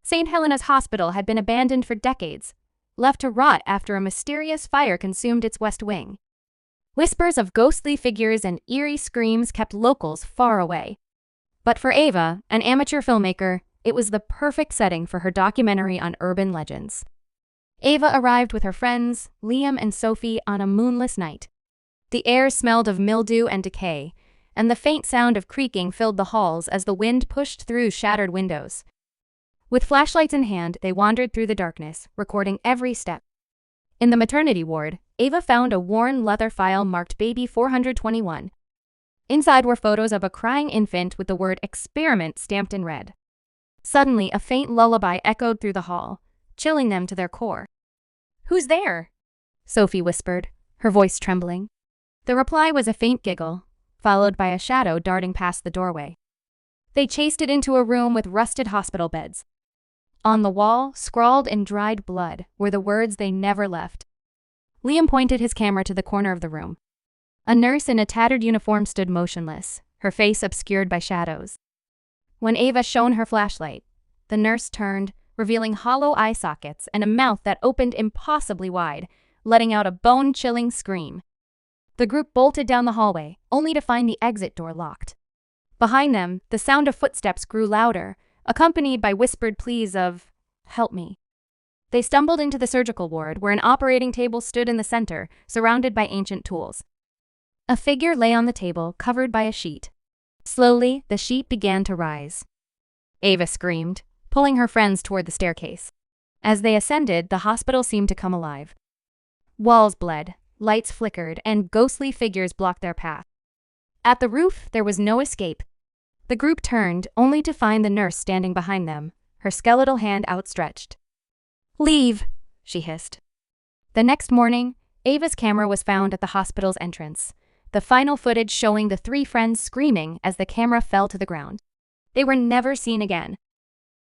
St. Helena's Hospital had been abandoned for decades, left to rot after a mysterious fire consumed its west wing. Whispers of ghostly figures and eerie screams kept locals far away. But for Ava, an amateur filmmaker, it was the perfect setting for her documentary on urban legends. Ava arrived with her friends, Liam and Sophie, on a moonless night. The air smelled of mildew and decay, and the faint sound of creaking filled the halls as the wind pushed through shattered windows. With flashlights in hand, they wandered through the darkness, recording every step. In the maternity ward, Ava found a worn leather file marked Baby 421. Inside were photos of a crying infant with the word experiment stamped in red. Suddenly, a faint lullaby echoed through the hall, chilling them to their core. "Who's there?" Sophie whispered, her voice trembling. The reply was a faint giggle, followed by a shadow darting past the doorway. They chased it into a room with rusted hospital beds. On the wall, scrawled in dried blood, were the words they never left. Liam pointed his camera to the corner of the room. A nurse in a tattered uniform stood motionless, her face obscured by shadows. When Ava shone her flashlight, the nurse turned, revealing hollow eye sockets and a mouth that opened impossibly wide, letting out a bone-chilling scream. The group bolted down the hallway, only to find the exit door locked. Behind them, the sound of footsteps grew louder, accompanied by whispered pleas of, "Help me." They stumbled into the surgical ward, where an operating table stood in the center, surrounded by ancient tools. A figure lay on the table, covered by a sheet. Slowly, the sheet began to rise. Ava screamed, pulling her friends toward the staircase. As they ascended, the hospital seemed to come alive. Walls bled, lights flickered, and ghostly figures blocked their path. At the roof, there was no escape. The group turned, only to find the nurse standing behind them, her skeletal hand outstretched. "Leave," she hissed. The next morning, Ava's camera was found at the hospital's entrance, the final footage showing the three friends screaming as the camera fell to the ground. They were never seen again.